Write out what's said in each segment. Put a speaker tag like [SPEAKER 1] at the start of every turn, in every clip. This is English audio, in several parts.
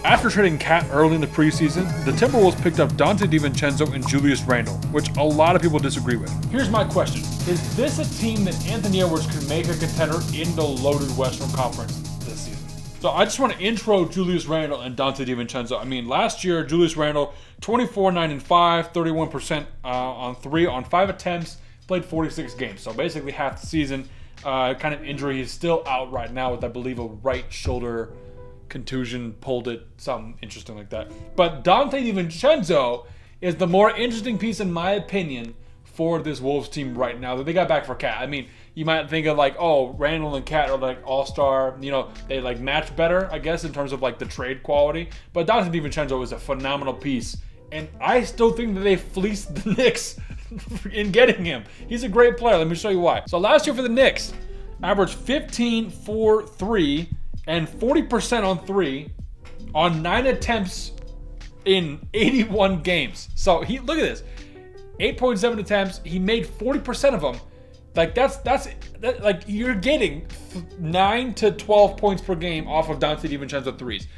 [SPEAKER 1] After trading Cat early in the preseason, the Timberwolves picked up Donte Divencenzo and Julius Randle, which a lot of people disagree with. Here's my question. Is this a team that Anthony Edwards can make a contender in the loaded Western Conference this season? So I just want to intro Julius Randle and Donte Divencenzo. I mean, last year, Julius Randle, 24, 9, and 5, 31% on 3 on 5 attempts, played 46 games. So basically half the season, kind of injury. He's still out right now with, I believe, a right shoulder contusion, pulled it, something interesting like that. But Donte Divencenzo is the more interesting piece, in my opinion, for this Wolves team right now that they got back for Cat. I mean, you might think of like, oh, Randle and Cat are like all-star, they like match better, I guess, in terms of like the trade quality. But Donte Divencenzo is a phenomenal piece, and I still think that they fleeced the Knicks in getting him. He's a great player. Let me show you why. So last year for the Knicks, averaged 15, 4, 3, and 40% on 3 on 9 attempts in 81 games. So look at this. 8.7 attempts. He made 40% of them. Like that's like you're getting 9 to 12 points per game off of Donte Divencenzo threes.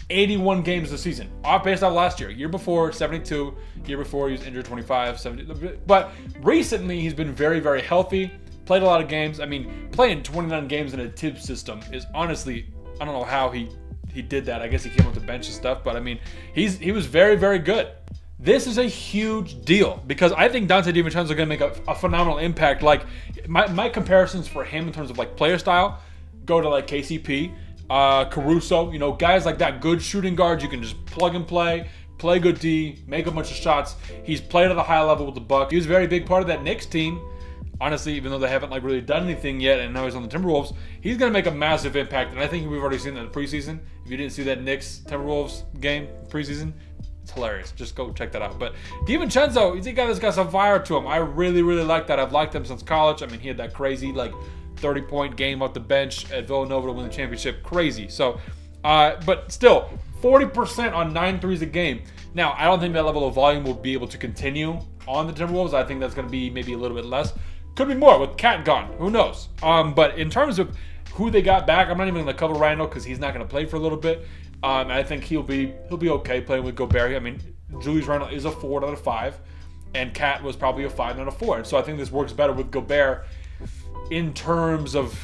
[SPEAKER 1] 81 games this season. Based off last year. Year before, 72. Year before, he was injured, 25, 70. But recently, he's been very, very healthy. Played a lot of games. I mean, playing 29 games in a Tibbs system is honestly, I don't know how he did that. I guess he came off the bench and stuff, but I mean, he was very, very good. This is a huge deal because I think Donte Divincenzo is going to make a phenomenal impact. Like my comparisons for him in terms of like player style go to like KCP, Caruso, guys like that, good shooting guards. You can just plug and play good D, make a bunch of shots. He's played at a high level with the Bucks. He was a very big part of that Knicks team. Honestly, even though they haven't like really done anything yet, and now he's on the Timberwolves, he's going to make a massive impact. And I think we've already seen that in the preseason. If you didn't see that Knicks Timberwolves game preseason, it's hilarious. Just go check that out. But Divincenzo, he's a guy that's got some fire to him. I really, really like that. I've liked him since college. I mean, he had that crazy like 30-point game off the bench at Villanova to win the championship. Crazy. So, but still, 40% on 9 threes a game. Now, I don't think that level of volume will be able to continue on the Timberwolves. I think that's going to be maybe a little bit less. Could be more with Cat gone. Who knows? But in terms of who they got back, I'm not even going to cover Randle because he's not going to play for a little bit. I think he'll be okay playing with Gobert. I mean, Julius Randle is a 4 out of 5, and Cat was probably a 5 out of 4. And so I think this works better with Gobert in terms of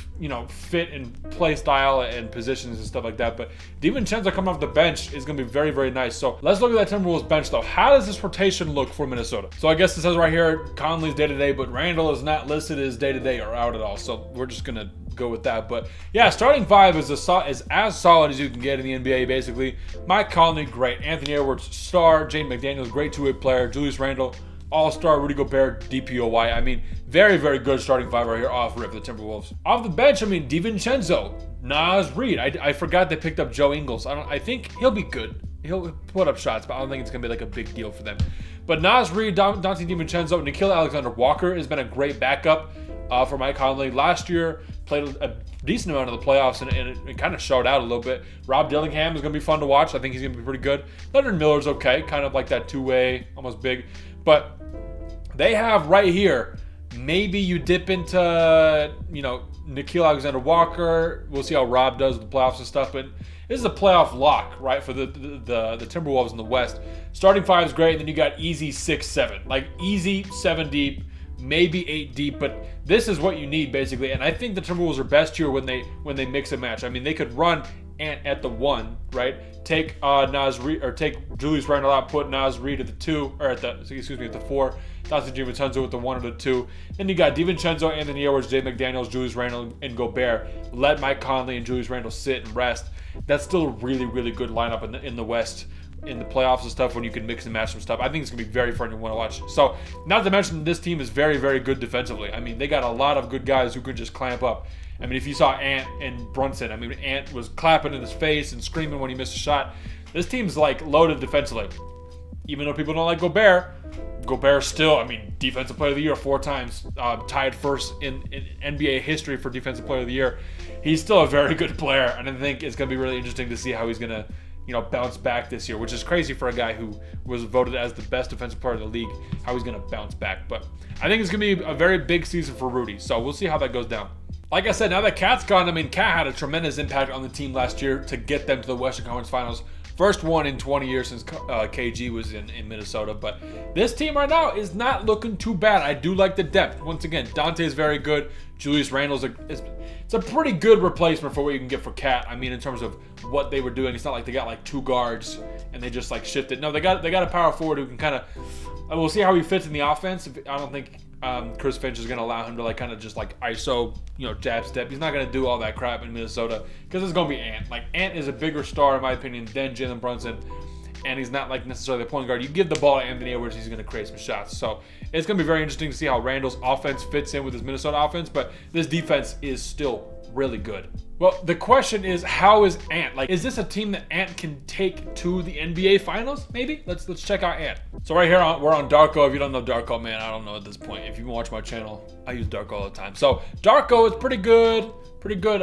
[SPEAKER 1] fit and play style and positions and stuff like that. But Divincenzo coming off the bench is going to be very, very nice. So let's look at that Timberwolves bench though. How does this rotation look for Minnesota? So I guess it says right here Conley's day-to-day, but Randle is not listed as day-to-day or out at all. So we're just going to go with that. But yeah, starting 5 is as solid as you can get in the NBA basically. Mike Conley, great. Anthony Edwards, star. Jaden McDaniels, great two-way player. Julius Randle, all-star. Rudy Gobert, DPOY. I mean, very, very good starting 5 right here off rip for the Timberwolves. Off the bench, I mean, Divincenzo, Naz Reid. I forgot they picked up Joe Ingles. I think he'll be good. He'll put up shots, but I don't think it's going to be like a big deal for them. But Naz Reid, Donte Divincenzo, Nickeil Alexander-Walker has been a great backup for Mike Conley. Last year, played a decent amount of the playoffs, and it kind of showed out a little bit. Rob Dillingham is going to be fun to watch. I think he's going to be pretty good. Leonard Miller's okay, kind of like that two-way, almost big. But they have right here, maybe you dip into, Nickeil Alexander-Walker. We'll see how Rob does with the playoffs and stuff, but this is a playoff lock, right, for the Timberwolves in the West. Starting 5 is great, and then you got easy 6, 7. Like easy 7 deep, maybe 8 deep, but this is what you need basically. And I think the Timberwolves are best here when they mix and match. I mean, they could run Ant at the 1, right? Take Naz Reid, or take Julius Randle out, put Naz Reid at the 2, or at the 4. Donte Divincenzo with the 1 or the 2. Then you got Divincenzo, Anthony Edwards, Jaden McDaniels, Julius Randle, and Gobert. Let Mike Conley and Julius Randle sit and rest. That's still a really, really good lineup in the West, in the playoffs and stuff, when you can mix and match some stuff. I think it's going to be very fun to want to watch. So, not to mention this team is very, very good defensively. I mean, they got a lot of good guys who can just clamp up. I mean, if you saw Ant and Brunson, I mean, Ant was clapping in his face and screaming when he missed a shot. This team's like loaded defensively. Even though people don't like Gobert still, I mean, Defensive Player of the Year 4 times, tied first in NBA history for Defensive Player of the Year. He's still a very good player, and I think it's going to be really interesting to see how he's going to, bounce back this year, which is crazy for a guy who was voted as the best defensive player in the league, how he's going to bounce back. But I think it's going to be a very big season for Rudy, so we'll see how that goes down. Like I said, now that Cat's gone, I mean, Cat had a tremendous impact on the team last year to get them to the Western Conference Finals First one in 20 years since KG was in Minnesota. But this team right now is not looking too bad. I do like the depth. Once again, Donte is very good. Julius Randle's it's a pretty good replacement for what you can get for Cat. I mean, in terms of what they were doing, it's not like they got like 2 guards and they just like shifted. No, they got a power forward who can kind of. We'll see how he fits in the offense. I don't think Chris Finch is going to allow him to like kind of just like ISO, jab step. He's not going to do all that crap in Minnesota because it's going to be Ant. Like Ant is a bigger star in my opinion than Jalen Brunson, and he's not like necessarily a point guard. You give the ball to Anthony Edwards, he's going to create some shots. So it's going to be very interesting to see how Randle's offense fits in with his Minnesota offense, but this defense is still really good. Well, the question is, how is Ant? Like, is this a team that Ant can take to the NBA Finals? Maybe. Let's check out Ant. So right here, we're on Darko. If you don't know Darko, man, I don't know at this point. If you watch my channel, I use Darko all the time. So Darko is pretty good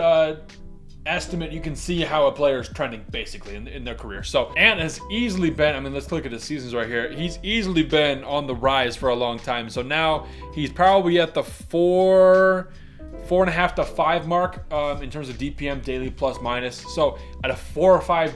[SPEAKER 1] estimate. You can see how a player is trending basically in their career. So Ant has easily been, I mean, let's look at his seasons right here. He's easily been on the rise for a long time. So now he's probably at the 4.5 to 5 mark in terms of DPM daily plus minus. So at a 4 or 5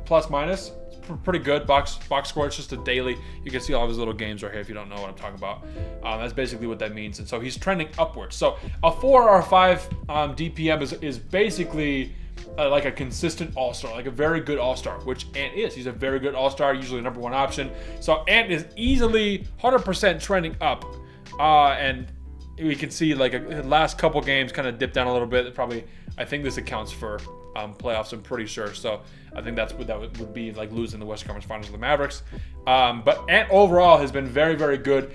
[SPEAKER 1] plus minus, it's pretty good. Box score, it's just a daily. You can see all of his little games right here if you don't know what I'm talking about. That's basically what that means. And so he's trending upwards. So a 4 or 5 DPM is basically like a consistent all-star, like a very good all-star, which Ant is. He's a very good all-star, usually number 1 option. So Ant is easily 100% trending up. And we can see like the last couple games kind of dip down a little bit. Probably, I think this accounts for playoffs, I'm pretty sure. So I think that's what that would be, like losing the Western Conference Finals to the Mavericks. But Ant overall has been very, very good.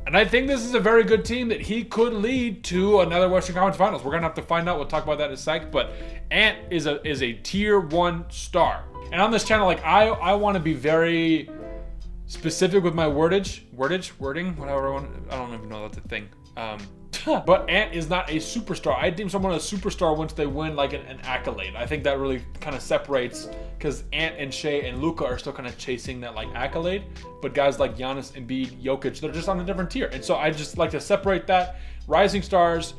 [SPEAKER 1] And I think this is a very good team that he could lead to another Western Conference Finals. We're going to have to find out. We'll talk about that in a sec. But Ant is a tier 1 star. And on this channel, like I want to be very specific with my wording, whatever I want. I don't even know that's a thing. But Ant is not a superstar. I deem someone a superstar once they win like an accolade. I think that really kind of separates, because Ant and Shea and Luka are still kind of chasing that like accolade, but guys like Giannis, Embiid, Jokic, they're just on a different tier. And so I just like to separate that. Rising stars,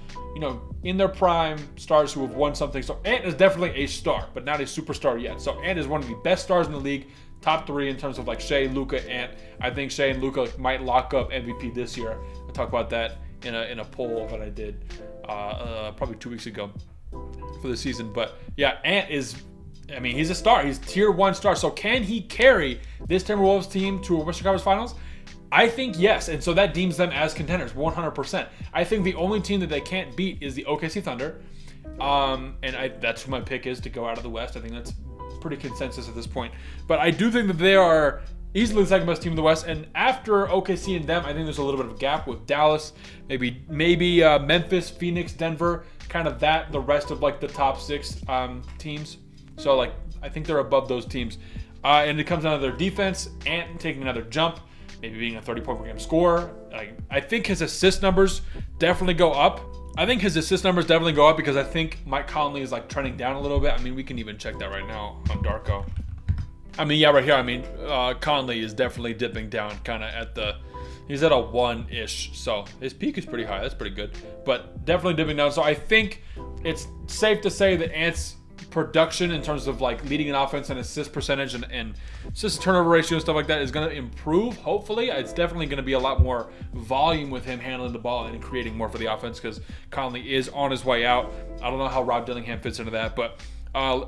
[SPEAKER 1] in their prime, stars who have won something. So Ant is definitely a star, but not a superstar yet. So Ant is one of the best stars in the league. Top 3 in terms of like Shea, Luka, Ant. I think Shea and Luka might lock up MVP this year. I'll talk about that in a poll that I did probably 2 weeks ago for the season. But yeah, Ant is, I mean, he's a star. He's tier 1 star. So can he carry this Timberwolves team to a Western Conference Finals? I think yes. And so that deems them as contenders 100%. I think the only team that they can't beat is the OKC Thunder. That's who my pick is to go out of the West. I think that's pretty consensus at this point. But I do think that they are easily the second best team in the West. And after OKC and them, I think there's a little bit of a gap with Dallas, maybe Memphis, Phoenix, Denver, kind of that, the rest of like the top 6 teams. So like I think they're above those teams. And it comes down to their defense, Ant taking another jump, maybe being a 30-point per game scorer. I think his assist numbers definitely go up. Because I think Mike Conley is like trending down a little bit. I mean, we can even check that right now on Darko. I mean, yeah, right here. I mean, Conley is definitely dipping down, kind of he's at a 1-ish. So his peak is pretty high. That's pretty good, but definitely dipping down. So I think it's safe to say that Ant's production in terms of like leading an offense and assist percentage and assist turnover ratio and stuff like that is going to improve. Hopefully, it's definitely going to be a lot more volume with him handling the ball and creating more for the offense, because Conley is on his way out. I don't know how Rob Dillingham fits into that, but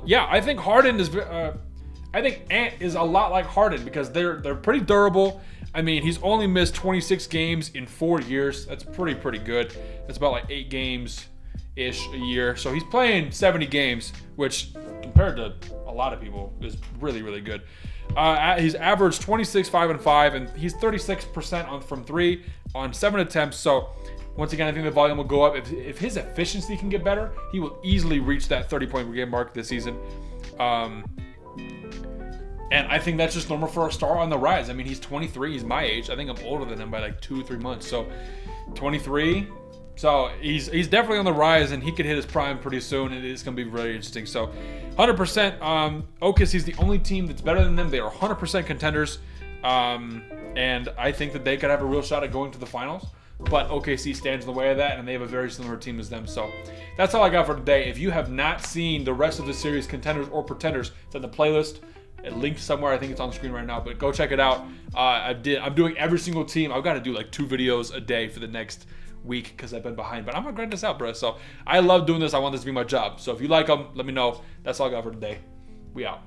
[SPEAKER 1] yeah, I think Harden is. I think Ant is a lot like Harden because they're pretty durable. I mean, he's only missed 26 games in 4 years. That's pretty good. That's about like 8 games-ish a year. So he's playing 70 games, which compared to a lot of people is really, really good. He's averaged 26, 5, and 5, and he's 36% from 3 on 7 attempts. So once again, I think the volume will go up. If his efficiency can get better, he will easily reach that 30-point per game mark this season. And I think that's just normal for a star on the rise. I mean, he's 23. He's my age. I think I'm older than him by like 2 or 3 months. So 23. So he's definitely on the rise, and he could hit his prime pretty soon, and it's going to be really interesting. So 100%. OKC is the only team that's better than them. They are 100% contenders. And I think that they could have a real shot at going to the finals. But OKC stands in the way of that, and they have a very similar team as them. So that's all I got for today. If you have not seen the rest of the series, Contenders or Pretenders, it's in the playlist. a link somewhere. I think it's on the screen right now, but go check it out. I'm doing every single team. I've got to do like 2 videos a day for the next week because I've been behind, but I'm gonna grind this out, bro. So I love doing this. I want this to be my job. So if you like them, let me know. That's all I got for today. We out.